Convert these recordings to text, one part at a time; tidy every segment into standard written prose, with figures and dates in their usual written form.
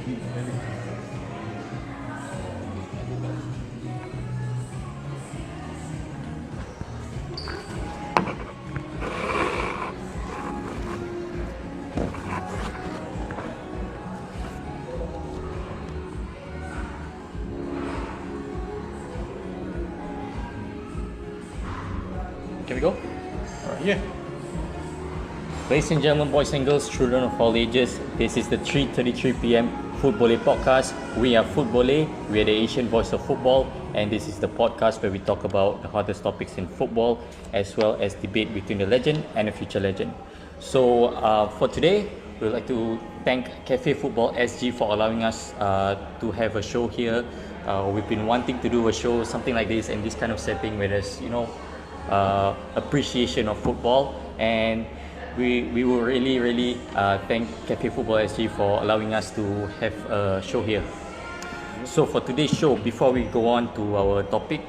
Can we go? Alright, yeah. Ladies and gentlemen, boys and girls, children of all ages, this is the 3:33 p.m. FootBoleh podcast. We are FootBoleh, we are the Asian voice of football, and this is the podcast where we talk about the hottest topics in football, as well as debate between the legend and the future legend. So for today, we'd like to thank Cafe Football SG for allowing us to have a show here. We've been wanting to do a show, something like this, in this kind of setting where there's, appreciation of football, and we will really thank Cafe Football SG for allowing us to have a show here. So for today's show, before we go on to our topic,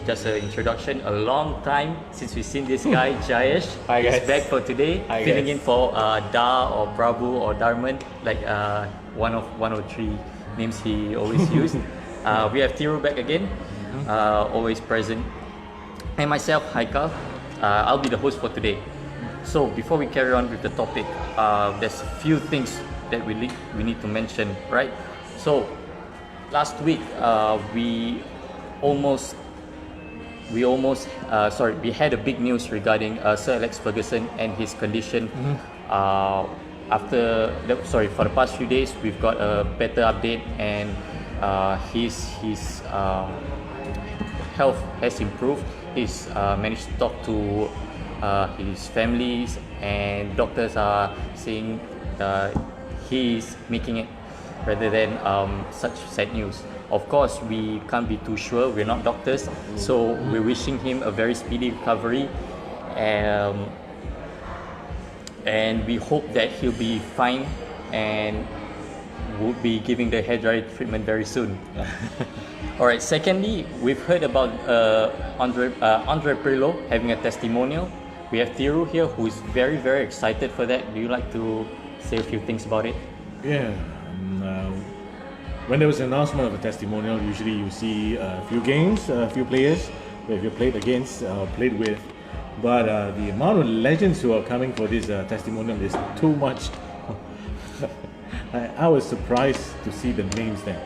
just an introduction. A long time since we've seen this guy, Jayesh. Hi guys. He's back for today. Hi filling guys. in for Da or Prabhu or Darman, like one of three names he always used. We have Thiru back again, always present. And myself, Haikal. I'll be the host for today. So before we carry on with the topic, there's a few things that we need to mention, right? So last week we had a big news regarding Sir Alex Ferguson and his condition. For the past few days, we've got a better update, and his health has improved. He's managed to talk to his families, and doctors are saying he's making it, rather than such sad news. Of course, we can't be too sure. We're not doctors, so we're wishing him a very speedy recovery, and we hope that he'll be fine and will be giving the hairdryer treatment very soon. Alright, secondly, we've heard about Andre Pirlo having a testimonial. We have Thiru here, who is very excited for that. Do you like to say a few things about it? Yeah. When there was an announcement of a testimonial, usually you see a few games, a few players that you played against, played with. But the amount of legends who are coming for this testimonial is too much. I was surprised to see the names there.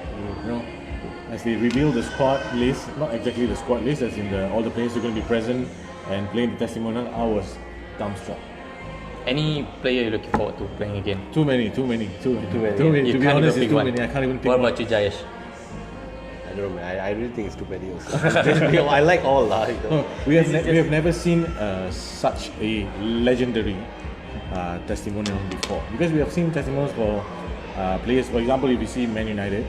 As they revealed the squad list, not exactly the squad list, as in all the players who are going to be present and playing the testimonial, I was dumbstruck. Any player you're looking forward to playing again? Too many. To be honest, it's too many. I can't even pick What one. about you, Jayesh? I don't know, man. I really think it's too many also. I like all We have never seen such a legendary testimonial before, because we have seen testimonials for players. For example, if you see Man United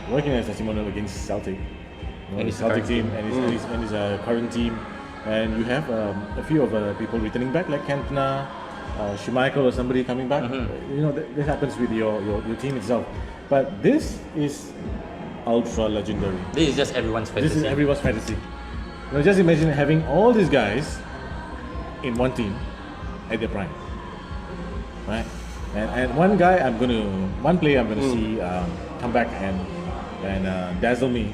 working as a testimonial against Celtic, And his Celtic current team, team. and his current team, and you have a few of people returning back, like Cantona, Schmeichel, or somebody coming back. This happens with your team itself. But this is ultra legendary. This is just everyone's fantasy. This is everyone's fantasy. Just imagine having all these guys in one team at their prime, right? And one player I'm gonna see come back and dazzle me.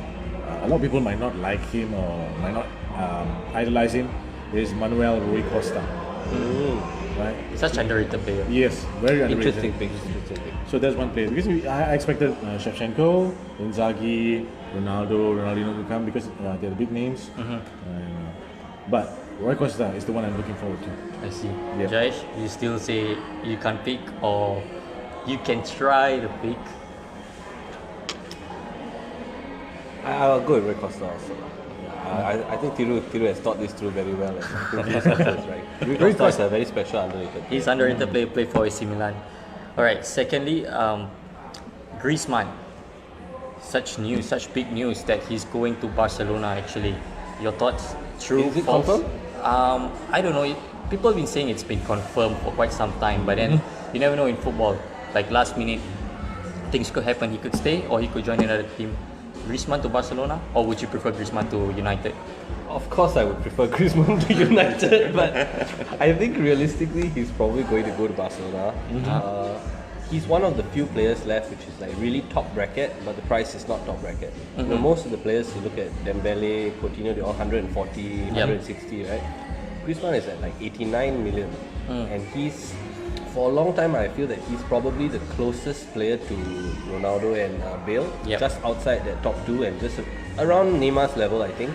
A lot of people might not like him or might not idolize him. Is Manuel Rui Costa, right? Such underrated player. Yes, very underrated. Interesting thing. So that's one player, because I expected Shevchenko, Inzaghi, Ronaldinho to come, because they're the big names. But Rui Costa is the one I'm looking forward to. I see. Yep. Jayesh, you still say you can't pick, or you can try to pick? I'll go with Rui Costa also. I think Thiru has thought this through very well. Rui Costa is a very special underrated. He's underrated player, play for AC Milan. Alright, secondly, Griezmann. Such big news that he's going to Barcelona actually. Your thoughts? True, Is it false? confirmed? I don't know. People have been saying it's been confirmed for quite some time, but then you never know in football. Like last minute, things could happen. He could stay or he could join another team. Griezmann to Barcelona, or would you prefer Griezmann to United? Of course, I would prefer Griezmann to United, but I think realistically, he's probably going to go to Barcelona. he's one of the few players left which is like really top bracket, but the price is not top bracket. You know, most of the players, you look at Dembele, Coutinho, they're all 140, 160, right? Griezmann is at like 89 million, and he's, for a long time, I feel that he's probably the closest player to Ronaldo and Bale, just outside that top two and just around Neymar's level, I think.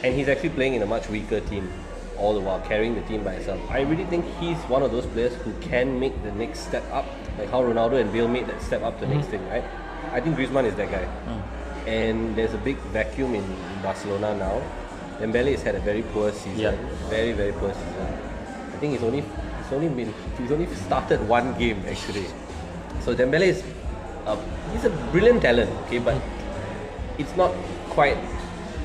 And he's actually playing in a much weaker team all the while, carrying the team by himself. I really think he's one of those players who can make the next step up, like how Ronaldo and Bale made that step up to the next thing, right? I think Griezmann is that guy. And there's a big vacuum in Barcelona now. Dembele has had a very poor season, very, very poor season. I think he's only started one game actually. So Dembele is he's a brilliant talent, okay, but it's not quite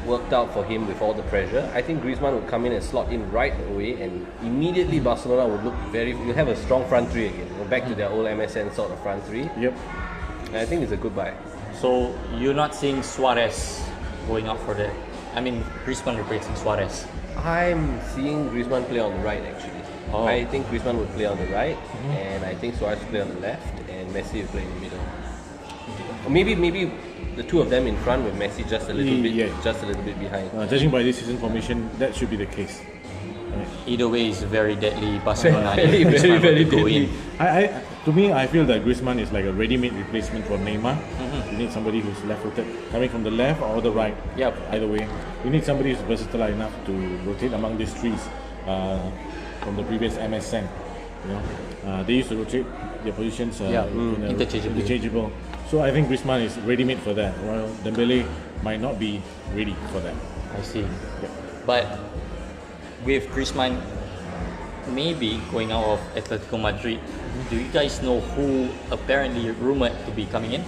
worked out for him with all the pressure. I think Griezmann would come in and slot in right away, and immediately Barcelona would look you'll have a strong front three again. Go back to their old MSN sort of front three. And I think it's a good buy. So you're not seeing Suarez going out for that? I mean, Griezmann replacing Suarez. I'm seeing Griezmann play on the right actually. I think Griezmann would play on the right, and I think Suarez would play on the left, and Messi would play in the middle. Or maybe the two of them in front with Messi just a little bit behind. Judging by this season formation, that should be the case. Either way, it's very deadly. Barcelona, very deadly. To me, I feel that Griezmann is like a ready-made replacement for Neymar. You need somebody who's left-footed, coming from the left or the right. Either way, you need somebody who's versatile enough to rotate among these threes. From the previous MSN, you know, they used to rotate their positions interchangeable. So I think Griezmann is ready-made for that. While Dembele might not be ready for that. I see. But with Griezmann maybe going out of Atletico Madrid, do you guys know who apparently rumored to be coming in?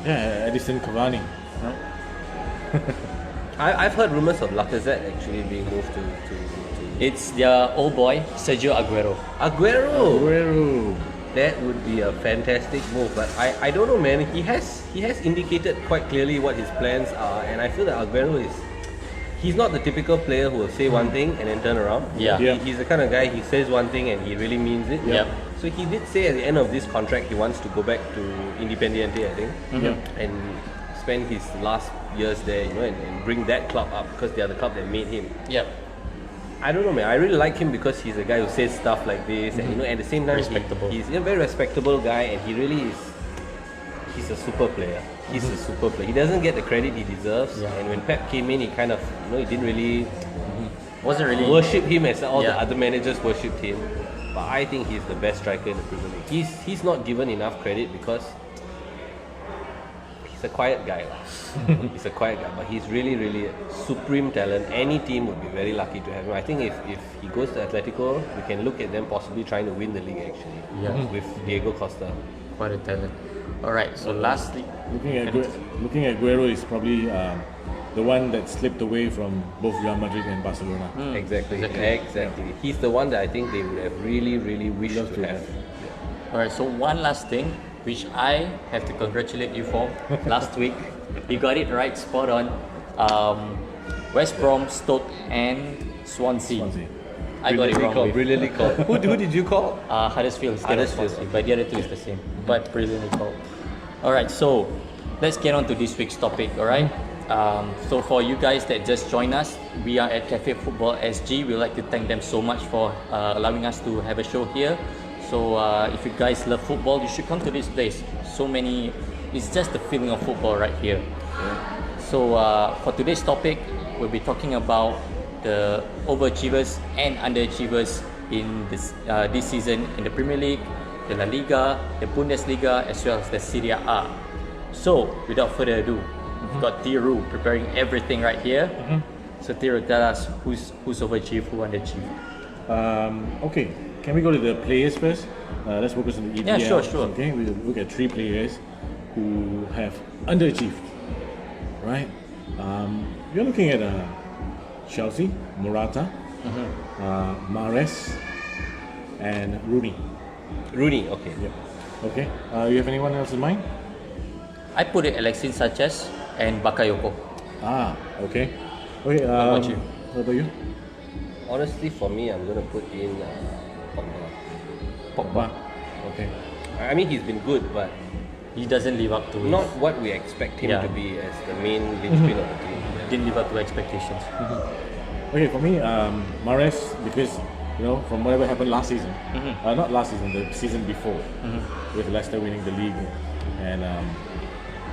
Yeah, Edison Cavani. No? I've heard rumors of Lacazette actually being moved to It's their old boy, Sergio Aguero. Aguero! That would be a fantastic move, but I don't know, man. He has indicated quite clearly what his plans are, and I feel that Aguero he's not the typical player who will say one thing and then turn around. He's the kind of guy, he says one thing and he really means it. So he did say at the end of this contract he wants to go back to Independiente, I think, and spend his last years there, you know, and bring that club up because they are the club that made him. I don't know, man. I really like him because he's a guy who says stuff like this, and you know, at the same time, he's a very respectable guy, and he really is. He's a super player. He's a super player. He doesn't get the credit he deserves. And when Pep came in, he kind of, you know, he didn't really, wasn't really worship him as all the other managers worshipped him. But I think he's the best striker in the Premier League. He's not given enough credit because he's a quiet guy. He's a quiet guy, but he's really, really a supreme talent. Any team would be very lucky to have him. I think if he goes to Atletico, we can look at them possibly trying to win the league actually. With Diego Costa. Quite a talent. Alright, so lastly, looking at Aguero is probably the one that slipped away from both Real Madrid and Barcelona. Exactly. He's the one that I think they would have really, really wished to have. Alright, so one last thing, which I have to congratulate you for last week. You got it right, spot on. West Brom, Stoke, and Swansea. I got it wrong. Brilliantly called. Who did you call? Huddersfield. But the other two is the same. But brilliantly called. Alright, so let's get on to this week's topic, alright? So for you guys that just joined us, we are at Cafe Football SG. We'd like to thank them so much for allowing us to have a show here. So if you guys love football, you should come to this place. It's just the feeling of football right here. So for today's topic, we'll be talking about the overachievers and underachievers in this season in the Premier League, the La Liga, the Bundesliga, as well as the Serie A. So without further ado, we've got Thiru preparing everything right here. So Thiru, tell us who's overachieved, who underachieved. Okay, can we go to the players first? Let's focus on the EPL. Yeah, sure. Okay, we'll look at 3 players who have underachieved. Right? You're looking at Chelsea, Morata, Mahrez, and Rooney. Okay. Okay. You have anyone else in mind? I put it Alexis Sanchez and Bakayoko. Okay. Okay. What about you? What about you? Honestly, for me, I'm going to put in Pogba. Pogba. Okay. I mean, he's been good, but He doesn't live up to not what we expect him Yeah. to be as the main linchpin of the team. didn't live up to expectations. Okay, for me, Mahrez, because from whatever happened last season, not last season, the season before, with Leicester winning the league, and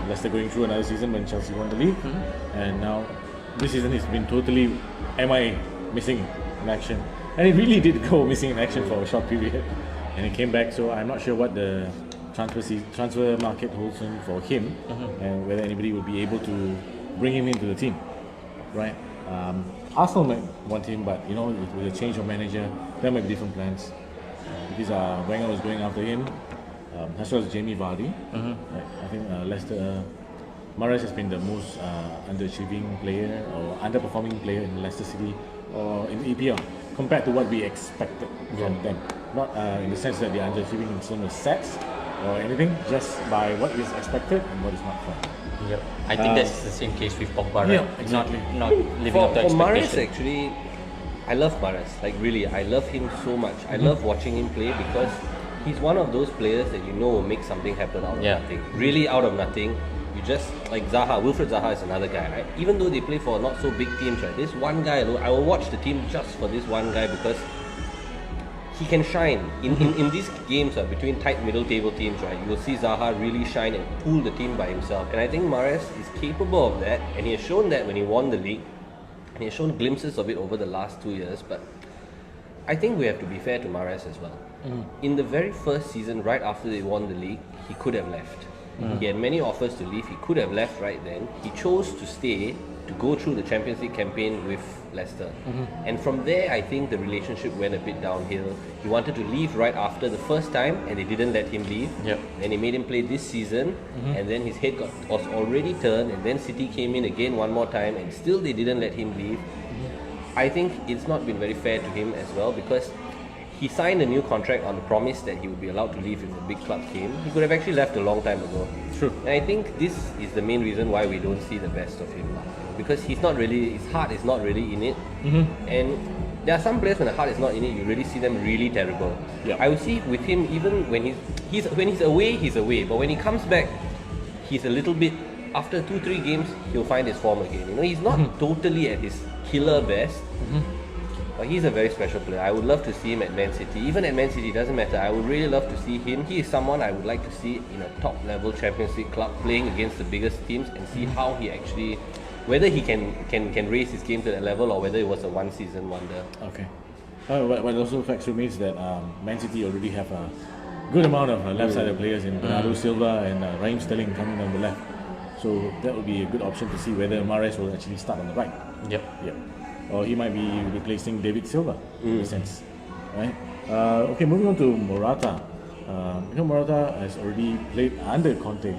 Leicester going through another season when Chelsea won the league, and now this season he's been totally MIA, missing in action, and he really did go missing in action for a short period, and he came back. So I'm not sure what the transfer market holds for him, and whether anybody will be able to bring him into the team, right? Arsenal might want him, but with a change of manager, there might be different plans. Because Wenger was going after him, as well as Jamie Vardy. Right? I think Leicester, Mahrez has been the most underachieving player or underperforming player in Leicester City or in EPL compared to what we expected from them. Not in the sense that they are underachieving in terms of sets or anything, just by what is expected and what is not fun. Yep. I think that's the same case with Pogba, right? Yeah, exactly. Not living up to For Mahrez, expectations. actually, I love Mahrez. Like really, I love him so much. I love watching him play because he's one of those players that will make something happen out of nothing. Really out of nothing. You just like Zaha, Wilfred Zaha is another guy, right? Even though they play for not so big teams, right? This one guy alone, I will watch the team just for this one guy because he can shine. In these games between tight middle table teams, right? You will see Zaha really shine and pull the team by himself. And I think Mahrez is capable of that, and he has shown that when he won the league. And he has shown glimpses of it over the last 2 years. But I think we have to be fair to Mahrez as well. In the very first season, right after they won the league, he could have left. He had many offers to leave. He could have left right then. He chose to stay to go through the Champions League campaign with Leicester. And from there, I think the relationship went a bit downhill. He wanted to leave right after the first time, and they didn't let him leave. Yep. And they made him play this season, and then his head was already turned, and then City came in again one more time, and still they didn't let him leave. I think it's not been very fair to him as well, because he signed a new contract on the promise that he would be allowed to leave if a big club came. He could have actually left a long time ago. True. And I think this is the main reason why we don't see the best of him. Because his heart is not really in it. And there are some players when the heart is not in it, you really see them really terrible. Yeah. I would see with him, even when he's away. But when he comes back, he's a little bit, after 2-3 games, he'll find his form again. He's not totally at his killer best. But he's a very special player. I would love to see him at Man City. Even at Man City, it doesn't matter. I would really love to see him. He is someone I would like to see in a top-level Champions League club playing against the biggest teams and see how he actually, whether he can raise his game to that level or whether it was a one-season wonder. Okay. But also facts remains that Man City already have a good amount of left-sided players in Bernardo Silva and Raheem Sterling coming down the left. So that would be a good option to see whether Mahrez will actually start on the right. Yep. Yeah. Or he might be replacing David Silva in a sense. Right? Okay, moving on to Morata. Morata has already played under Conte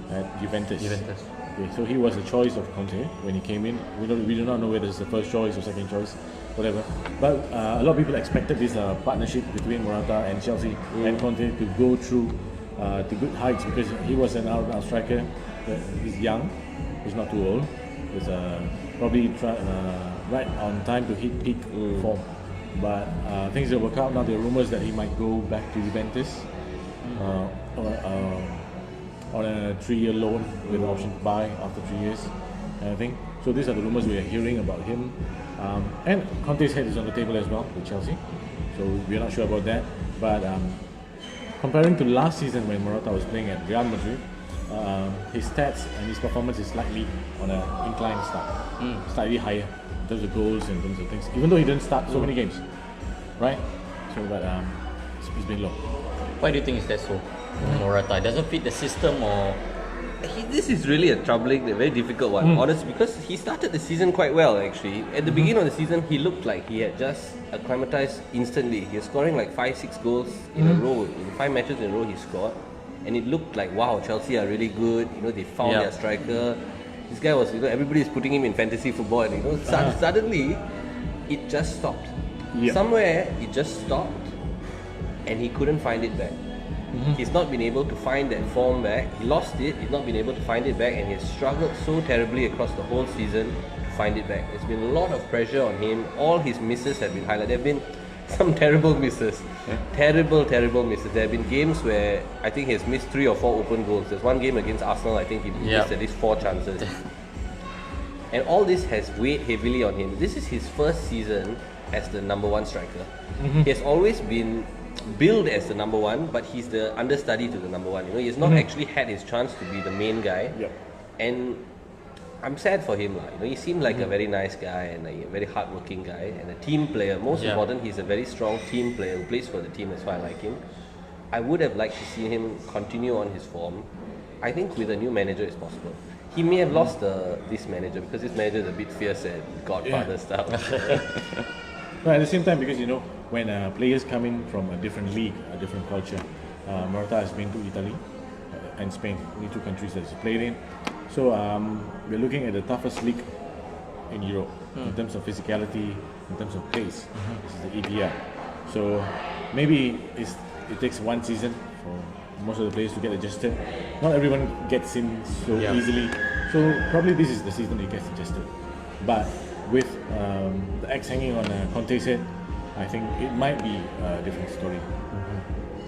at Juventus. Okay, so he was a choice of Conte when he came in. We do not know whether it's the first choice or second choice, whatever. But a lot of people expected this partnership between Morata and Chelsea and Conte to go through to good heights because he was an out striker. He's young. He's not too old. He's probably right on time to hit peak form. But things don't work out. Now there are rumors that he might go back to Juventus on a 3-year loan with an option to buy after 3 years, I think. So these are the rumors we are hearing about him. And Conte's head is on the table as well with Chelsea. So we're not sure about that. But comparing to last season when Morata was playing at Real Madrid, his stats and his performance is slightly on an incline start, slightly higher in terms of goals and in terms of things. Even though he didn't start so many games, right? So, but it's been low. Why do you think is that so? Morata doesn't fit the system, or This is really a troubling, a very difficult one, honestly, because he started the season quite well actually. At the beginning of the season, he looked like he had just acclimatized instantly. He was scoring like 5-6 goals in a row. In 5 matches in a row he scored. And it looked like, wow, Chelsea are really good. They found their striker. This guy was, everybody is putting him in fantasy football. And, suddenly, it just stopped. Yeah. Somewhere, it just stopped, and he couldn't find it back. He's not been able to find that form back. He lost it. He's not been able to find it back, and he's struggled so terribly across the whole season to find it back. There's been a lot of pressure on him. All his misses have been highlighted. There have been some terrible misses. Terrible misses. There have been games where I think he's missed 3 or 4 open goals. There's one game against Arsenal, I think he missed at least 4 chances. And all this has weighed heavily on him. This is his first season as the number 1 striker. He has always been billed as the number 1, but he's the understudy to the number 1. You know, he's not actually had his chance to be the main guy. And I'm sad for him. You know, he seemed like a very nice guy and a very hardworking guy and a team player. Most important, he's a very strong team player who plays for the team. That's why I like him. I would have liked to see him continue on his form. I think with a new manager it's possible. He may have lost this manager because this manager is a bit fierce and Godfather stuff. No, at the same time, because you know, when players come in from a different league, a different culture, Morata has been to Italy and Spain, only 2 countries that he's played in. So we're looking at the toughest league in Europe in terms of physicality, in terms of pace. This is the EPL. So maybe it takes 1 season for most of the players to get adjusted. Not everyone gets in so easily. So probably this is the season he gets adjusted. But with the X hanging on Conte's head, I think it might be a different story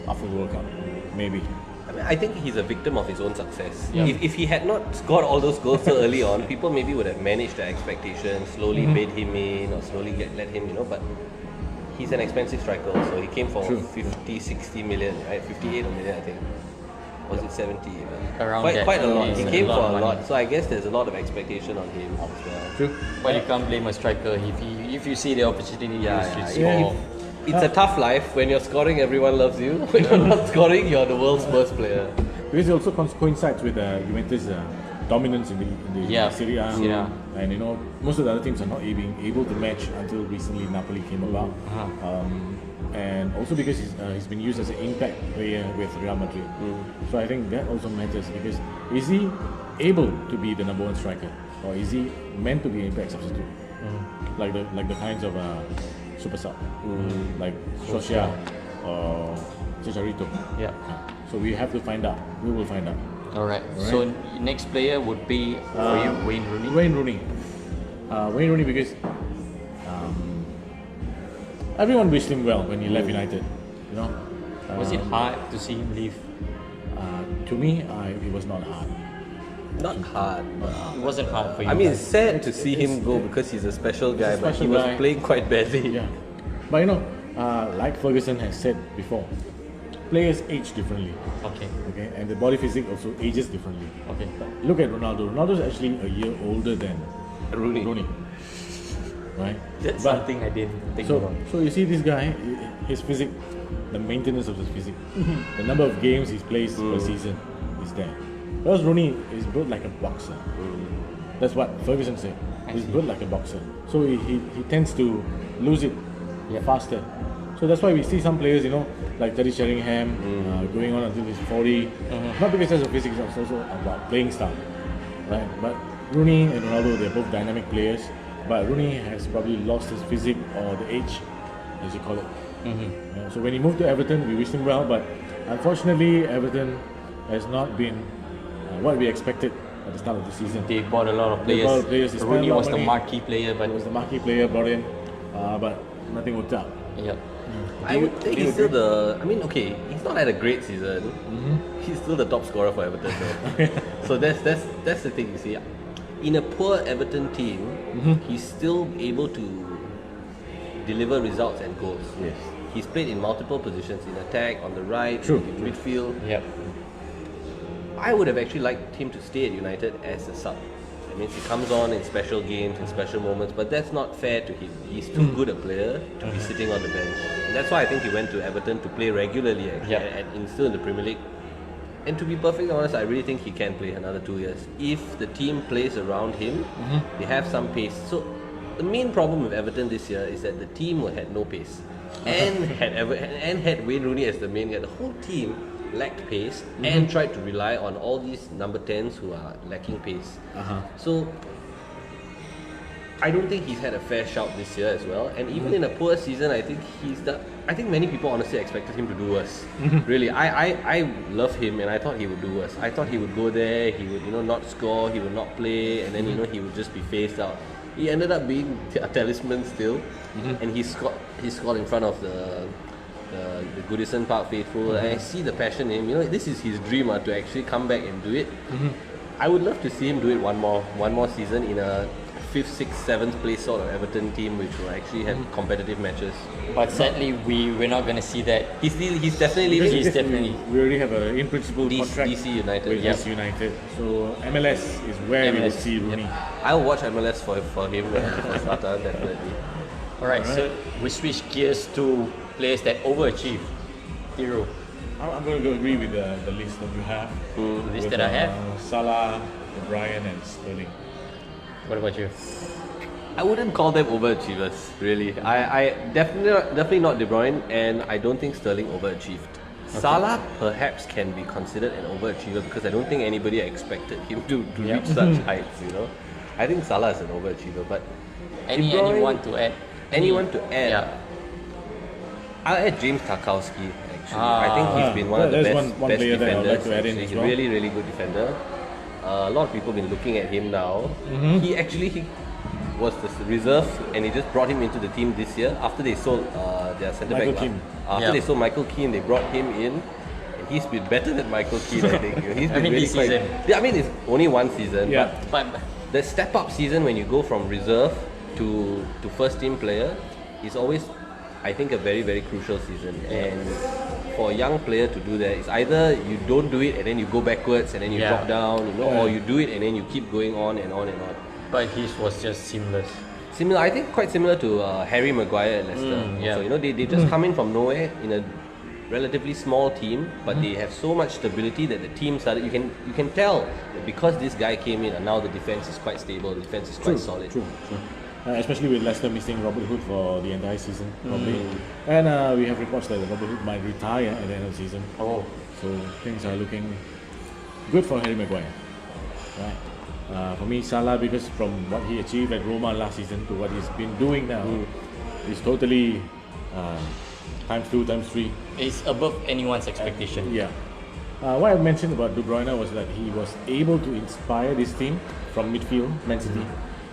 after the World Cup, maybe. I think he's a victim of his own success. If he had not scored all those goals so early on, people maybe would have managed their expectations, slowly bid him in or slowly let him, you know, but he's an expensive striker also. He came for 50, 60 million, right? 58 million, I think. Was it 70 even? Around quite a lot. It's He came for a money. lot. So I guess there's a lot of expectation on him as well. True. But you can't blame a striker if you see the opportunity. You should score. It's a tough life. When you're scoring, everyone loves you. When you're not scoring, you're the world's worst player. Because it also coincides with Juventus' dominance in the Serie A. And you know, most of the other teams are not being able to match until recently Napoli came about. And also because he's been used as an impact player with Real Madrid. So I think that also matters, because is he able to be the number 1 striker, or is he meant to be an impact substitute? Like the kinds of super sub, like Socia or Chicharito. So we have to find out. We will find out. Alright. So next player would be for you, Wayne Rooney. Wayne Rooney, because everyone wished him well when he left United. You know. Was it hard to see him leave? To me, it was not hard. Not hard. It wasn't hard for you. I mean, it's sad to see him go because he's a special guy, but he was playing quite badly. Yeah. But you know, like Ferguson has said before, players age differently. Okay. And the body physique also ages differently. Okay. Look at Ronaldo. Ronaldo is actually a year older than Rooney. Right? That's something I didn't think about. So you see this guy, his physique, the maintenance of his physique, the number of games he plays per season is there. Whereas Rooney is built like a boxer. That's what Ferguson said. He's built like a boxer. So he tends to lose it faster. So that's why we see some players, you know, like Teddy Sheringham, going on until he's 40. Not because there's a physics, it's also about playing style. Right? But Rooney and Ronaldo, they're both dynamic players. But Rooney has probably lost his physique, or the age, as you call it. So when he moved to Everton, we wished him well, but unfortunately, Everton has not been what we expected at the start of the season. They bought a lot of players. They spent Rooney a lot was of the money. marquee player, but He was the marquee player brought in, but nothing worked out. I would think he's still he's not had a great season. He's still the top scorer for Everton though. So that's the thing, you see. In a poor Everton team, he's still able to deliver results and goals. Yes. He's played in multiple positions, in attack, on the right, True. in midfield. Yep. I would have actually liked him to stay at United as a sub. That means he comes on in special games, in special moments, but that's not fair to him. He's too good a player to be sitting on the bench. And that's why I think he went to Everton to play regularly actually, and still in the Premier League. And to be perfectly honest, I really think he can play another 2 years. If the team plays around him, they have some pace. So the main problem with Everton this year is that the team had no pace. And had Wayne Rooney as the main guy. The whole team lacked pace and tried to rely on all these number 10s who are lacking pace. So I don't think he's had a fair shout this year as well. And even in a poor season, I think many people honestly expected him to do worse. Really, I love him, and I thought he would do worse. I thought he would go there, he would not score, he would not play, and then he would just be phased out. he ended up being a talisman still, and he scored in front of the Goodison Park faithful. And I see the passion in him. You know, this is his dream to actually come back and do it. I would love to see him do it one more season in a 5th, 6th, 7th place sort of Everton team, which will actually have competitive matches. But sadly, we're not going to see that. He's definitely leaving. He's definitely. We already have a in principle contract DC United. with DC United. So MLS is where we will see Rooney. I'll watch MLS for him for Sata, definitely. Alright, so we switch gears to players that overachieve. Hero. I'm going to go agree with the list that you have. The list With, that I have. Salah, Brian, and Sterling. What about you? I wouldn't call them overachievers, really. I definitely not De Bruyne, and I don't think Sterling overachieved. Salah perhaps can be considered an overachiever because I don't think anybody expected him to reach such heights. You know, I think Salah is an overachiever, but Anyone to add? Anyone to add? Yeah. I'll add James Tarkowski. Actually, I think he's been one of the there's best one player that I'd defenders. like to add in He's as a well. really, really good defender. A lot of people have been looking at him now. He was the reserve, and they just brought him into the team this year after they sold their centre back. Michael Keane. After they sold Michael Keane, they brought him in, and he's been better than Michael Keane. I think he's been really this season. Yeah, I mean, it's only one season, Yeah. but the step up season when you go from reserve to first team player is always, I think, a very, very crucial season. And for a young player to do that, it's either you don't do it and then you go backwards and then you drop down, you know, or you do it and then you keep going on and on and on. But his was just seamless. Similar, I think, quite similar to Harry Maguire at Leicester. yeah. So, you know, they just come in from nowhere in a relatively small team, but they have so much stability that the team started. You can tell that because this guy came in, and now the defense is quite stable. The defense is quite solid. True. Especially with Leicester missing Robert Hood for the entire season, probably. And we have reports that Robert Hood might retire at the end of the season. Oh. So things are looking good for Harry Maguire. Right. For me, Salah, because from what he achieved at Roma last season to what he's been doing now, is totally times 2, times 3. It's above anyone's expectation. Yeah. What I mentioned about De Bruyne was that he was able to inspire this team from midfield, Man City,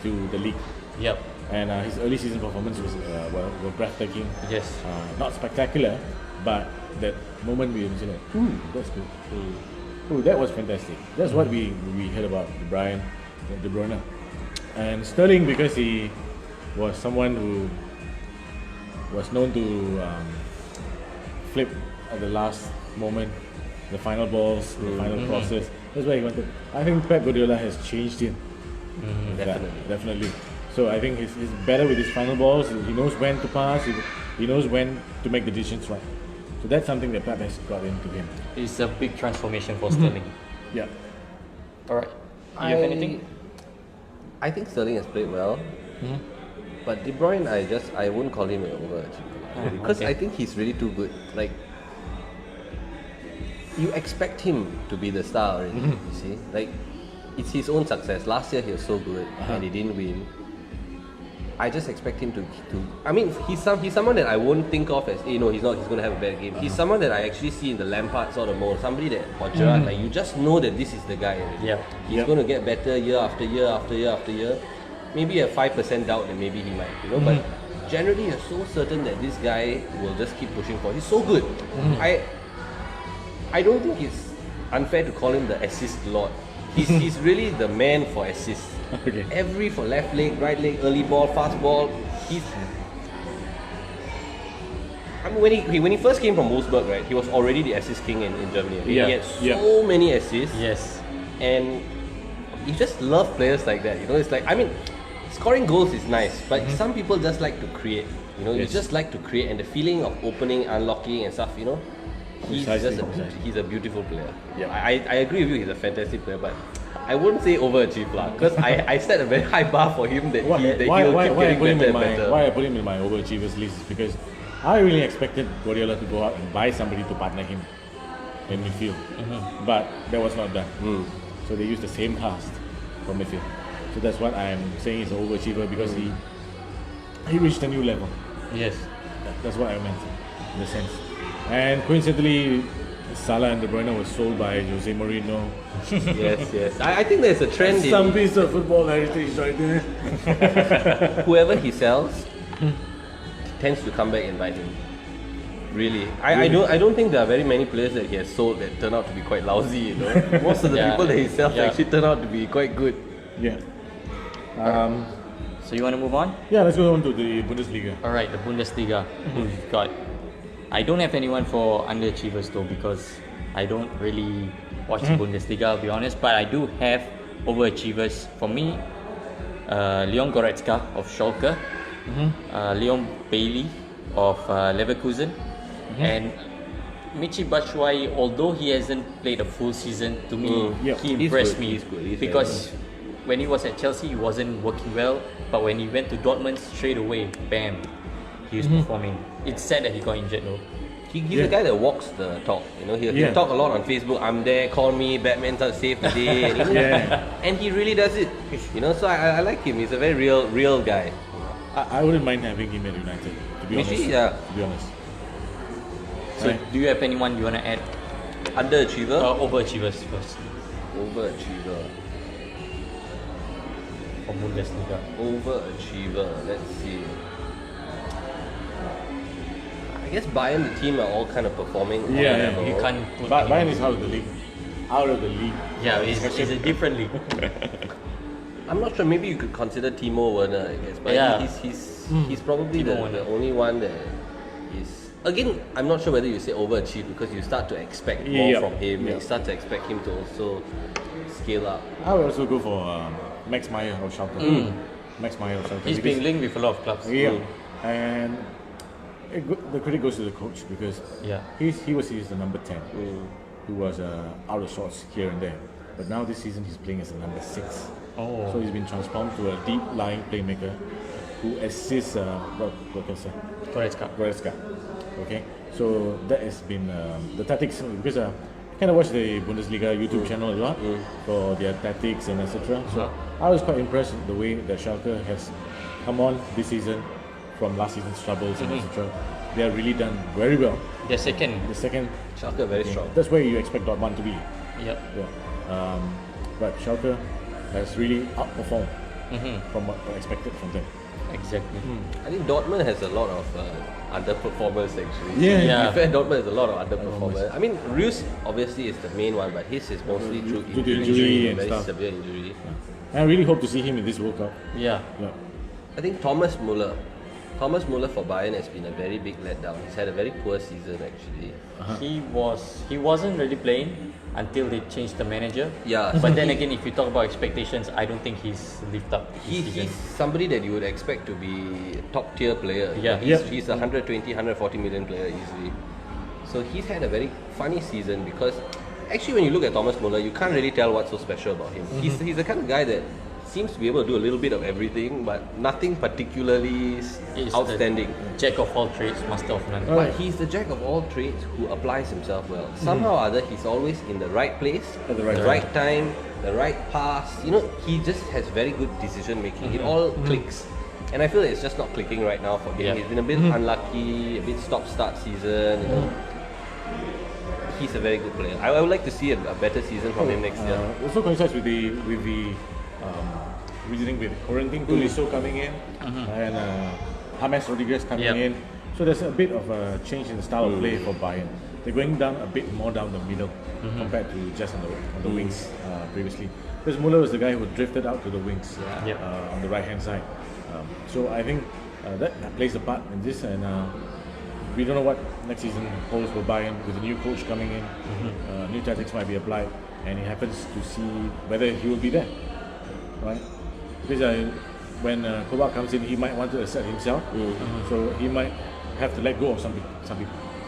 to the league. Yep. And his early season performance was were breathtaking. Yes. Not spectacular, but that moment we were like, that's good. Ooh, that was fantastic. That's what we heard about De Bruyne. And Sterling, because he was someone who was known to flip at the last moment, the final balls, the final crosses. That's why he wanted. I think Pep Guardiola has changed him. Definitely. So I think he's better with his final balls. He knows when to pass. He knows when to make the decisions right. So that's something that Pep has got into him. It's a big transformation for Sterling. Yeah. Alright. You have anything? I think Sterling has played well, but De Bruyne, I wouldn't call him an overachiever because I think he's really too good. Like, you expect him to be the star already. You see, like, it's his own success. Last year he was so good and he didn't win. I just expect him to. I mean, he's someone that I won't think of as, he's not. He's going to have a bad game. He's someone that I actually see in the Lampard sort of mold. Somebody that, or Gerrard, like, you just know that this is the guy already. Yeah. He's going to get better year after year after year after year. Maybe a 5% doubt that maybe he might, but generally you're so certain that this guy will just keep pushing forward. He's so good. I don't think it's unfair to call him the assist lord. He's really the man for assists. Okay. Every for left leg, right leg, early ball, fast ball. I mean, when he first came from Wolfsburg, right, he was already the assist king in Germany. He had so many assists. Yes. And you just love players like that. It's like, I mean, scoring goals is nice, but some people just like to create. You just like to create, and the feeling of opening, unlocking, and stuff. He's he's a beautiful player. Yeah. I agree with you. He's a fantastic player, but I wouldn't say overachieve lah, because I set a very high bar for him that he'll keep getting better and better. Why I put him in my overachievers list is because I really expected Guardiola to go out and buy somebody to partner him in midfield, but that was not done. So they used the same cast for midfield. So that's what I'm saying is an overachiever, because he reached a new level. Yes. That's what I meant in a sense. And coincidentally, Salah and De Bruyne was sold by Jose Mourinho. Yes. I think there's a trend in Some piece of football heritage right there. whoever he sells tends to come back and bite him. Really, I don't think there are very many players that he has sold that turn out to be quite lousy. You know, most of the people that he sells actually turn out to be quite good. Yeah. So you want to move on? Yeah, let's go on to the Bundesliga. All right, the Bundesliga. We've got. I don't have anyone for underachievers though because I don't really watch the Bundesliga. I'll be honest, but I do have overachievers. For me, Leon Goretzka of Schalke, Leon Bailey of Leverkusen, and Michy Batshuayi. Although he hasn't played a full season, to me he impressed me because when he was at Chelsea, he wasn't working well. But when he went to Dortmund, straight away, bam, he was performing. It's sad that he got injured though. He's the guy that walks the talk. You know, he'll talk a lot on Facebook. I'm there, call me, Batman's to save the day, and he really does it. You know, so I like him. He's a very real guy. I wouldn't mind having him at United, to be honest. Yeah. To be honest. So do you have anyone you want to add? Underachiever? Overachievers first Overachiever. for Bundesliga. Overachiever. Let's see. I guess Bayern, the team, are all kind of performing. on a level. You can't put Bayern anyone. is out of the league. Out of the league. Yeah, it's a different league. I'm not sure. Maybe you could consider Timo Werner, I guess. But Yeah. he's probably Timo the Werner. only one that is. Again, I'm not sure whether you say overachieve because you start to expect more from him. You start to expect him to also scale up. I would also go for Max Meyer of Schalke. Max Meyer of Schalke. He's because- been linked with a lot of clubs. Yeah, and the credit goes to the coach because he's the number 10 who was out of sorts here and there. But now this season he's playing as a number 6. Oh. So he's been transformed to a deep lying playmaker who assists Goretzka. Okay, so that has been the tactics because I kind of watch the Bundesliga YouTube channel a lot for their tactics and etc. So I was quite impressed with the way that Schalke has come on this season from last season's troubles and etc. They have really done very well. The second. The second, Schalke very strong. that's where you expect Dortmund to be. Yep. Yeah. But Schalke has really outperformed from what I expected from them. Exactly. I think Dortmund has a lot of underperformers actually. Yeah. To be fair, Dortmund has a lot of underperformers. I mean, Reus obviously is the main one, but his is mostly through Due to injury injury, and very stuff. severe injury. I really hope to see him in this World Cup. Yeah. Yeah. I think Thomas Muller for Bayern has been a very big letdown. He's had a very poor season actually. He wasn't really playing until they changed the manager. Yeah. But then again, if you talk about expectations, I don't think he's lived up this He's season. somebody that you would expect to be a top tier player. Yeah. He's a 120, 140 million player easily. So he's had a very funny season because actually when you look at Thomas Muller, you can't really tell what's so special about him. He's the kind of guy that seems to be able to do a little bit of everything, but nothing particularly He's outstanding. the jack of all trades, master of none. But he's the jack of all trades who applies himself well. Somehow or other, he's always in the right place, At the right the time. right time, the right pass. You know, he just has very good decision making. It all clicks. And I feel that it's just not clicking right now for him. Yeah. He's been a bit unlucky, a bit stop-start season. You know. He's a very good player. I would like to see a better season from him next year. Also coincides with the reasoning with quarantine, Tolisso coming in and James Rodriguez coming in. So there's a bit of a change in the style of play for Bayern. They're going down a bit more down the middle compared to just on the wings previously. Because Muller was the guy who drifted out to the wings on the right hand side. So I think that plays a part in this, and we don't know what next season holds for Bayern with a new coach coming in. New tactics might be applied, and he happens to see whether he will be there, right? Because when Kovac comes in, he might want to assert himself, so he might have to let go of some people.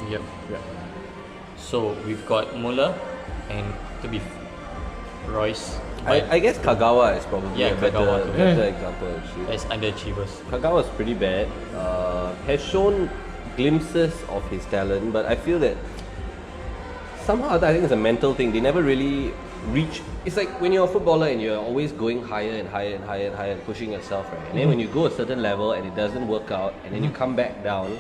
Yep. Yeah. So we've got Muller and to be Royce. I guess Kagawa is probably a better Kagawa. example actually. As underachievers. Kagawa is pretty bad. Has shown glimpses of his talent, but I feel that somehow I think it's a mental thing. They never really reach. It's like when you're a footballer and you're always going higher and higher and higher and higher and pushing yourself, right? And then when you go a certain level and it doesn't work out, and then you come back down,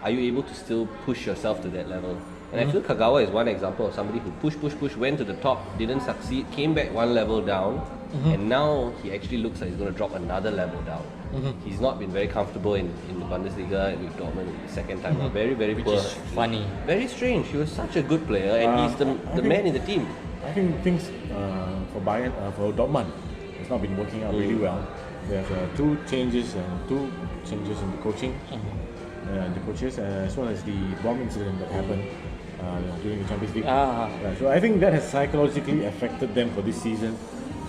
are you able to still push yourself to that level? And I feel Kagawa is one example of somebody who pushed, went to the top, didn't succeed, came back one level down, and now he actually looks like he's going to drop another level down. He's not been very comfortable in the Bundesliga with Dortmund the second time. Very, very Which poor. is funny. Very strange. He was such a good player, and he's the man in the team. I think things for Bayern, for Dortmund, has not been working out really well. There's two changes in the coaching, the coaches, as well as the bomb incident that happened during the Champions League. So I think that has psychologically affected them for this season.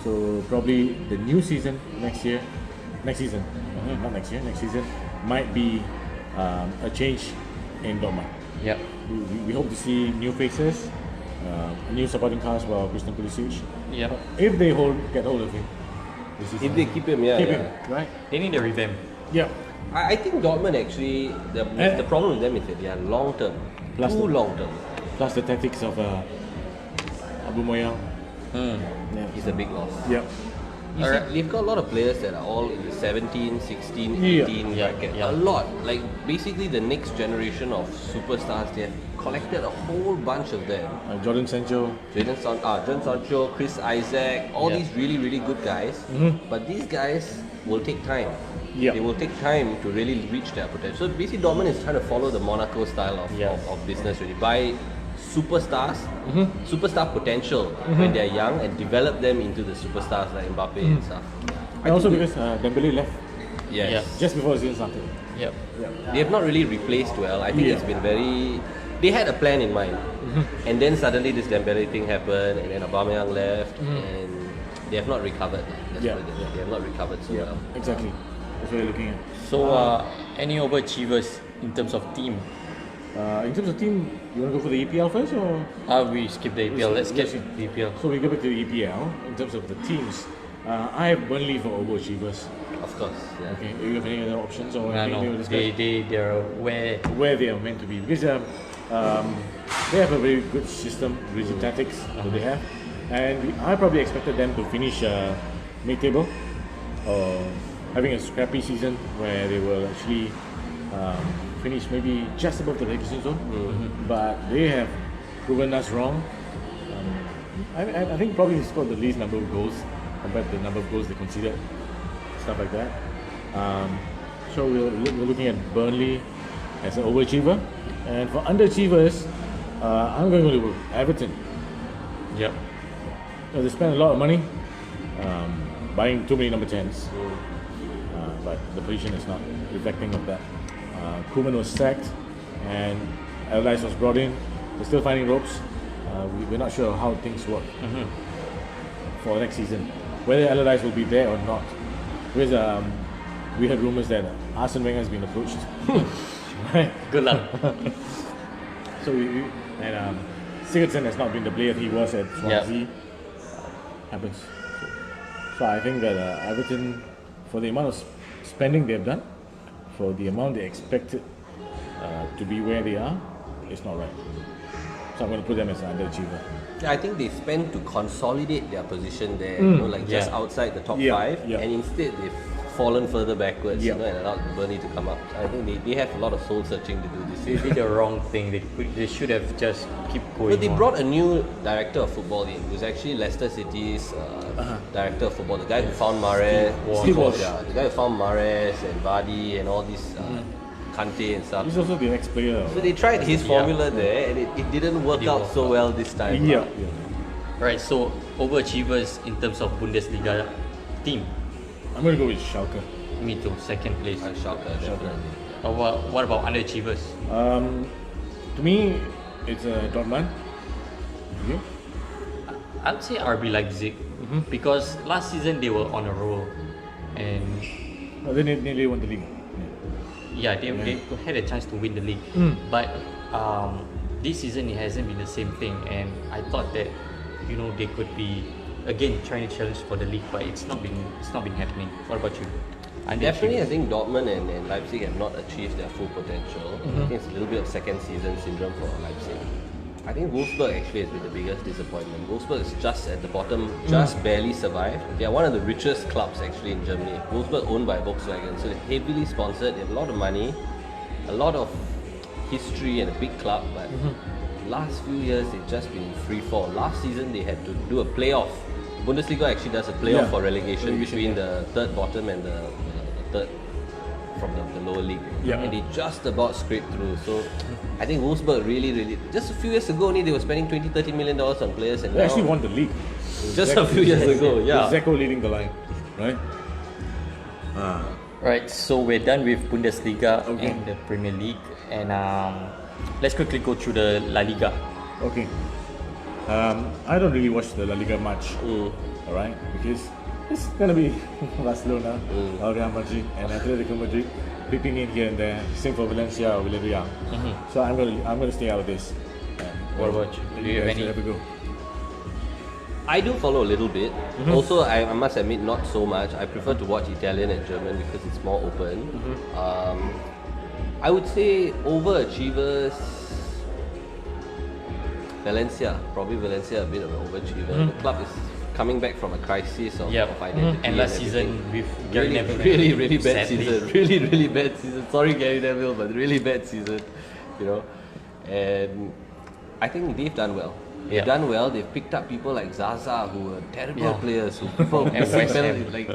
So probably the new season next season, might be a change in Dortmund. Yep. We hope to see new faces, a new supporting cast for Christian Pulisic. Yep. If they get hold of him, this is If they keep him, right? They need a revamp. Yeah. I think Dortmund actually, the problem with them is that they are long term, too long term. Plus the tactics of Abu Moyang. Yeah. It's a big loss. Yeah. You see, they've got a lot of players that are all in the 17, 16, 18 bracket. Yeah. A lot. Like basically the next generation of superstars, they have collected a whole bunch of them. Jordan Sancho. Jadon Sancho, Chris Isaac, all these really, really good guys. But these guys will take time. Yeah. They will take time to really reach their potential. So basically Dortmund is trying to follow the Monaco style of business really. Buy superstars, superstar potential when they're young and develop them into the superstars like Mbappe and stuff. And also because Dembele left Yes. just before the season started. Yep. They have not really replaced well. I think it's been very... They had a plan in mind. And then suddenly this Dembele thing happened and then Aubameyang left and they have not recovered. They have not recovered so well. Exactly. That's what you're looking at. So, any overachievers in terms of team? In terms of team, you want to go for the EPL first or? We skip the EPL. Let's skip the EPL. So we go back to the EPL. In terms of the teams, I have Burnley for overachievers. Of course. Yeah. Okay, do you have any other options or No, anything to discuss? they're where They are meant to be because they have a very good system, rigid tactics that they have, and I probably expected them to finish mid-table or having a scrappy season where they will actually finish maybe just above the relegation zone. But they have proven us wrong. I think probably they scored the least number of goals compared to the number of goals they conceded, stuff like that. So we're looking at Burnley as an overachiever, and for underachievers, I'm going to go with Everton. Yep. They spend a lot of money buying too many number 10s, but the position is not reflecting of that. Koeman was sacked, and Allardyce was brought in. They're still finding ropes. We're not sure how things work for next season, whether Allardyce will be there or not. Because we heard rumors that Arsene Wenger has been approached. Right? Good luck. So Sigurdsson has not been the player he was at Swansea. Happens. So I think that Everton, for the amount of spending they've done, for the amount they expected to be where they are, it's not right. So I'm going to put them as an underachiever. Yeah, I think they spent to consolidate their position there, just outside the top 5, and instead they've fallen further backwards, and allowed Burnley to come up. So I think they have a lot of soul searching to do this. They did the wrong thing. They should have just keep going. But they brought a new director of football in, who's actually Leicester City's director of football, the guy who found Mahrez, the guy who found Mahrez and Vardy and all these Kante and stuff. He's also the ex-player. So they tried his formula there, and it didn't work out so well this time. Right. So overachievers in terms of Bundesliga team. I'm going to go with Schalke. Me too. Second place. Schalke, definitely. What about underachievers? To me, it's Dortmund. You? I'd say RB Leipzig because last season they were on a roll, and They nearly won the league. they had a chance to win the league, but this season it hasn't been the same thing, and I thought that they could be again trying to challenge for the league, but it's not been happening. What about you? Definitely, I think Dortmund and Leipzig have not achieved their full potential. I think it's a little bit of second season syndrome for Leipzig. I think Wolfsburg actually has been the biggest disappointment. Wolfsburg is just at the bottom, just barely survived. They are one of the richest clubs actually in Germany. Wolfsburg owned by Volkswagen, so they're heavily sponsored. They have a lot of money, a lot of history, and a big club, but last few years they've just been free fall. Last season they had to do a playoff. Bundesliga actually does a playoff for relegation between the third bottom and the third from the lower league. And they just about scraped through. So I think Wolfsburg really, just a few years ago only they were spending $20-30 million on players, and They actually won the league. just a few years ago. Yeah. Zeko leading the line, right? Right, so we're done with Bundesliga and the Premier League, and let's quickly go through the La Liga. Okay. I don't really watch the La Liga much, alright, because it's gonna be Barcelona, Real Madrid, and Atletico Madrid peeping in here and there. Same for Valencia or Villarreal. So I'm gonna stay out of this. What about you? Do you have any? Have a go. I do follow a little bit. Also, I must admit, not so much. I prefer to watch Italian and German because it's more open. I would say overachievers. Valencia, probably Valencia a bit of an overachiever. The club is coming back from a crisis of identity. And last season with Gary Neville. Really bad Sadly. season. Really bad season. Sorry, Gary Neville, but really bad season. You know, and I think they've done well. They've done well. They've picked up people like Zaza, who were terrible players. Who people And West Ham. like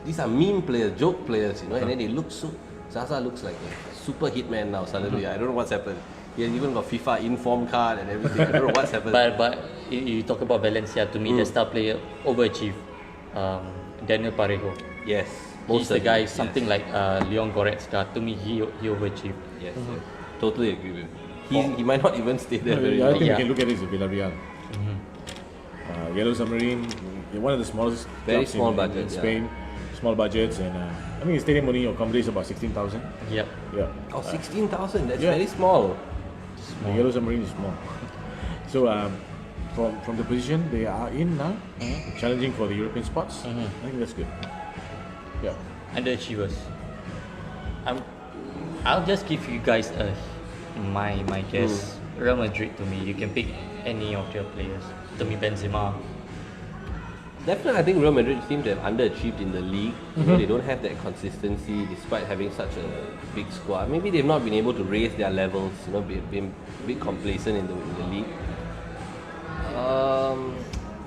these are meme players, joke players, you know. And then they look so. Zaza looks like a super hitman now. Suddenly, I don't know what's happened. He has even got FIFA inform card and everything. I don't know what's happened. But you talk about Valencia. To me, the star player overachieved. Daniel Parejo. Yes, He's the guy. Something like Leon Goretzka. To me, he overachieved. Yes, totally agree with you. He might not even stay there very I long. think we can look at it as Villarreal. Yellow Submarine, one of the smallest Very clubs small in budget, Spain. Small budgets, and I think the stadium only accommodates about 16,000. Yep. Yeah. Oh, 16,000, that's Yeah. very small. The Yellow Submarine is small. So from the position they are in now, challenging for the European spots, I think that's good. Yeah. Underachievers. I'll just give you guys my guess. Real Madrid to me. You can pick any of your players. To me, Benzema. Definitely, I think Real Madrid seem to have underachieved in the league. You know, they don't have that consistency despite having such a big squad. Maybe they've not been able to raise their levels, you know, been a bit complacent in the league.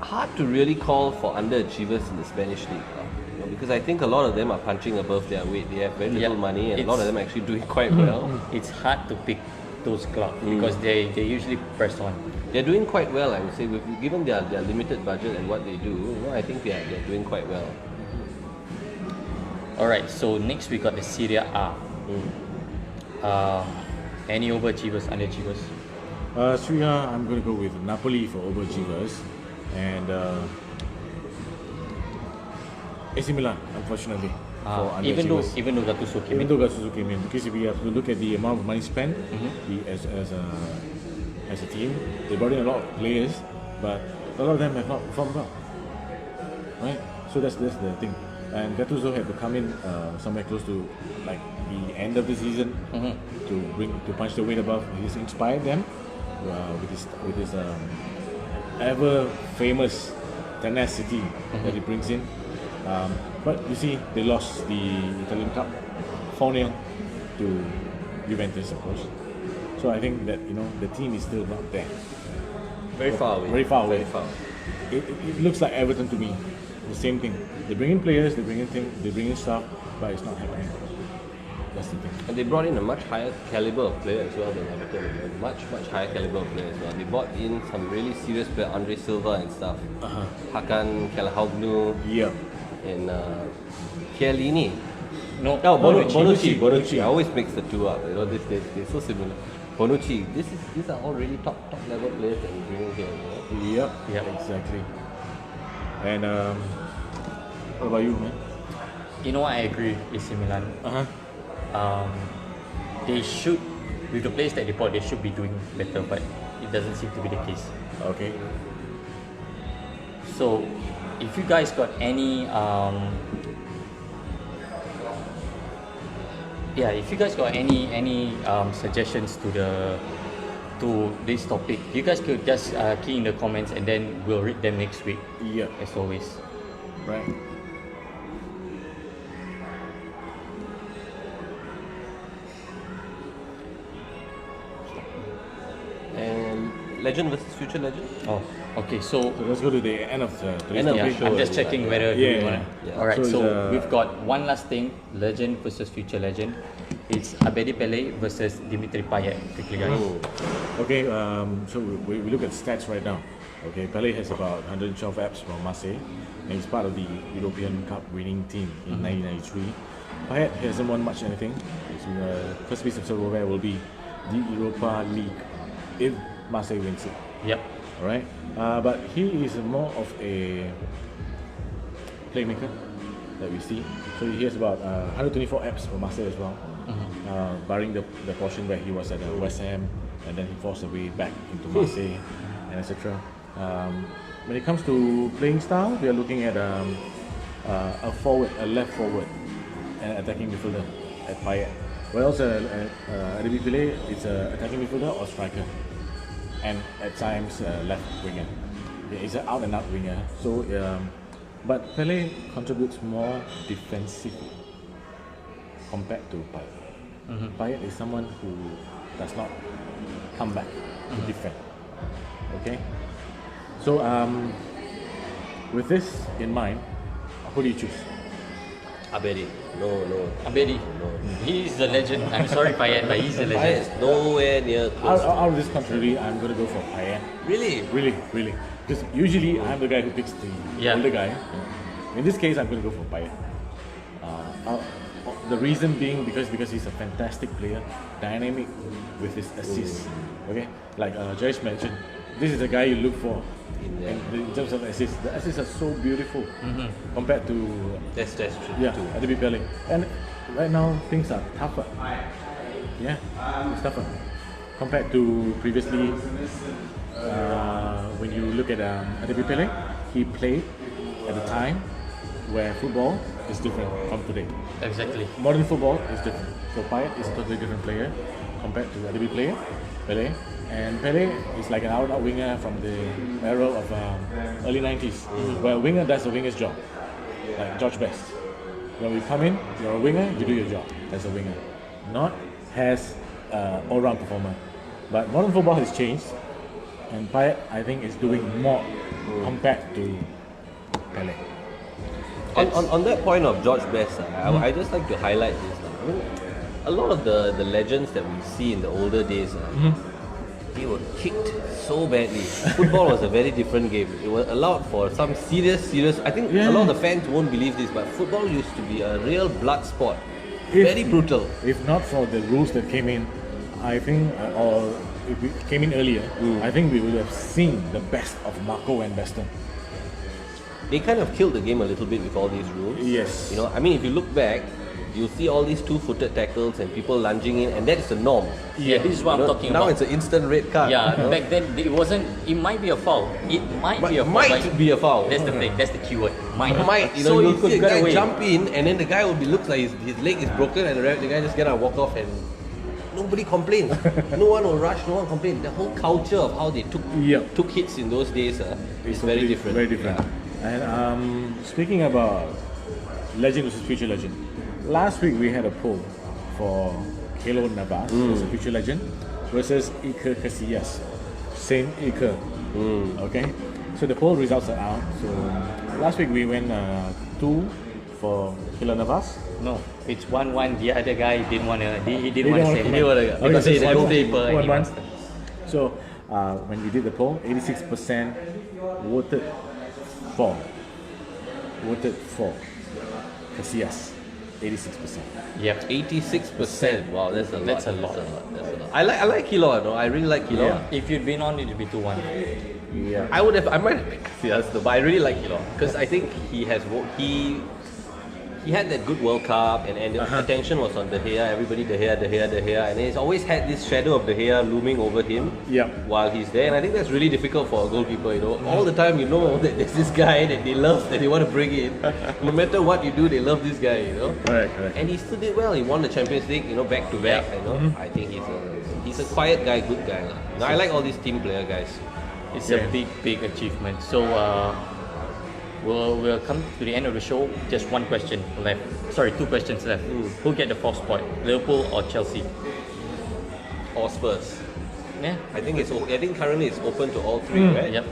Hard to really call for underachievers in the Spanish league. You know, because I think a lot of them are punching above their weight. They have very little money, and a lot of them are actually doing quite well. It's hard to pick those clubs because they usually press on. They're doing quite well, I would say. Given their limited budget and what they do, you know, I think they're doing quite well. Alright, so next we got the Serie A. Any overachievers, underachievers? Serie A, I'm going to go with Napoli for overachievers, and AC Milan, unfortunately, for underachievers. Even though Gattuso came Even in. though Gattuso came in, because if we have to look at the amount of money spent, as a team, they brought in a lot of players, but a lot of them have not performed well. Right? So that's the thing. And Gattuso had to come in somewhere close to like the end of the season to punch the weight above. He's inspired them with his ever famous tenacity that he brings in. But you see, they lost the Italian Cup 4-0 to Juventus, of course. So I think that, you know, the team is still not there. Very far away. Very far away. Very far. It looks like Everton to me. The same thing. They bring in players, they bring in stuff, but it's not happening. That's the thing. And they brought in a much higher caliber of player as well than Everton. Much higher caliber of player as well. They brought in some really serious players, Andre Silva and stuff. Hakan Calhanoglu Yeah. and Chiellini. No, Bonucci. I always mix the two up. You know, they're so similar. Bonucci. These are all really top level players that we're bringing here. You know? Yep. Exactly. And what about you, man? You know what, I agree with AC Milan. They should, with the players that they bought, they should be doing better, but it doesn't seem to be the case. Okay. So, if you guys got any suggestions to this topic, you guys could just key in the comments and then we'll read them next week. Yeah. As always. Right. And legend versus future legend. Oh, okay. So So let's go to the end of today's End of yeah, the show. I'm just checking whether do Yeah, we wanna. yeah. All right. So So, it's, we've got one last thing: legend versus future legend. It's Abedi Pele versus Dimitri Payet. Quickly, guys. Okay, so we look at stats right now. Okay, Pele has about 112 apps from Marseille, and he's part of the European Cup winning team in 1993. Payet hasn't won much anything. His first piece of silverware will be the Europa League if Marseille wins it. Yep. Alright, but he is more of a playmaker that we see. So he has about 124 apps for Marseille as well, barring the portion where he was at West Ham and then he forced a way back into Marseille and etc. When it comes to playing style, we are looking at a forward, a left forward, and attacking midfielder at Payet. Whereas Abedi Pele is an attacking midfielder or striker, and at times left winger. Yeah, he's an out and out winger. So, but Pele contributes more defensively compared to Payet. Payet is someone who does not come back to defend. Okay. So, with this in mind, who do you choose? Abedi. No. Abedi. He's the legend. I'm sorry, Payet, but he's the Payet legend. is nowhere near close. Out of this contrary, I'm going to go for Payet. Really? Really. Because usually I'm the guy who picks the older guy. In this case, I'm going to go for Payet. The reason being because he's a fantastic player, dynamic with his assists. Okay, like Jayesh mentioned, this is the guy you look for. In terms of assists, the assists are so beautiful compared to That's true. Abedi Pele. And right now things are tougher. Yeah, it's tougher compared to previously. When you look at Abedi Pele, he played at a time where football is different from today. Exactly. Modern football is different. So Payet is a totally different player compared to Abedi Pele. And Pele is like an out-and-out winger from the era of early 90s, where a winger does a winger's job, like George Best. When you come in, you're a winger, you do your job as a winger, not as an all-round performer. But modern football has changed, and Payet, I think, is doing more compared to Pele. On that point of George Best, I just like to highlight this. I mean, a lot of the legends that we see in the older days, they were kicked so badly. Football was a very different game. It was allowed for some serious. I think a lot of the fans won't believe this, but football used to be a real blood sport. Very brutal. If not for the rules that came in, I think, or if it came in earlier, I think we would have seen the best of Marco and Beston. They kind of killed the game a little bit with all these rules. Yes. You know, I mean, if you look back, you'll see all these two-footed tackles and people lunging in, and that is the norm. Yeah, this is what I'm talking now about. it's an instant red card. Yeah, you know? back then it wasn't. It might be a foul. It might be a foul. Might be a foul. That's the thing. That's the keyword. Might. You So know, you you could see a get guy away. jump in, and then the guy will be looks like his leg is broken, and the guy just get out and walk off, and nobody complains. No one will rush. No one complains. The whole culture of how they took hits in those days is very different. Very different. And speaking about legend versus future legend, last week we had a poll for Keylor Navas as a future legend versus Iker Casillas, Saint Iker. Okay, so the poll results are out. So last week we went 2 for Keylor Navas. No, it's 1-1. The other guy didn't want to. He didn't They want to don't say wanna it comment. because Okay, he's so a it's paper. 1-1. So when we did the poll, 86% voted for Casillas. 86%. Yep. 86%. Wow, that's a lot. That's a lot. I like Keylor. No, I really like Keylor. Yeah. If you'd been on, it'd be 2-1. Yeah. I might have picked Casillas though, but I really like Keylor because I think he had that good World Cup, and the attention was on De Gea. Everybody De Gea, and he's always had this shadow of De Gea looming over him while he's there. And I think that's really difficult for a goalkeeper. You know, all the time you know that there's this guy that they love, that they want to bring in. No matter what you do, they love this guy. You know, Correct. and he still did well. He won the Champions League, you know, back to back. You know, I think he's a quiet guy, good guy. You know, I like all these team player guys. It's a big achievement. So we'll come to the end of the show. Just one question left. Sorry, 2 questions left. Who get the 4th spot, Liverpool or Chelsea? Or Spurs. Yeah. I think currently it's open to all three, right? Yep.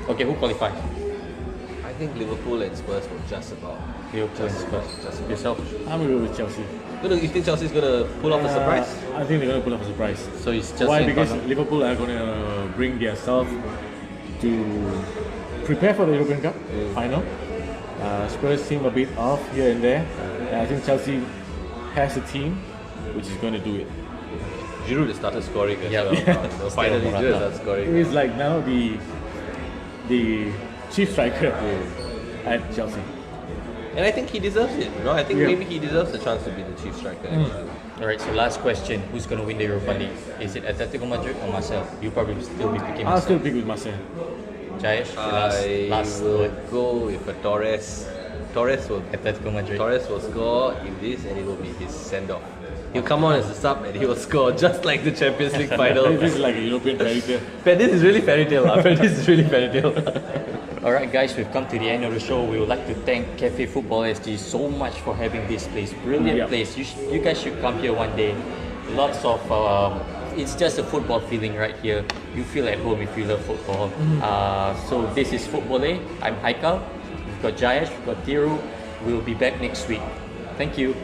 Okay, who qualifies? I think Liverpool and Spurs were just about. Liverpool and Spurs. Just about. Yourself? I'm going to go with Chelsea. You think Chelsea's gonna pull off a surprise? I think they're going to pull off a surprise. So it's Chelsea Why? and Because Tottenham. Liverpool are going to bring their self to prepare for the European Cup final. Spurs seem a bit off here and there. And I think Chelsea has a team which is going to do it. Giroud has started scoring as Yeah. well. Yeah. So finally, Still Giroud Morata. started scoring. He's like now the chief striker at Chelsea. And I think he deserves it. I think Yeah. maybe he deserves the chance to be the chief striker. Actually. Alright, so last question. Who's going to win the Europa League? Is it Atletico Madrid or Marcel? You'll probably still be picking I'll still Marcel. pick with Marseille. Jayesh, I last will word. go with a Torres. Torres Atletico Madrid. will score in this, and it will be his send-off. He'll come on as a sub, and he will score just like the Champions League final. This is like a European fairy tale. But this is really fairy tale. This is really fairy tale. Alright guys, we've come to the end of the show. We would like to thank Cafe Football SG so much for having this place. Brilliant Yep. place. You guys should come here one day. Lots of it's just a football feeling right here. You feel at home if you love football. So this is FootBoleh. I'm Haikal. We've got Jayesh, we've got Thiru. We'll be back next week. Thank you.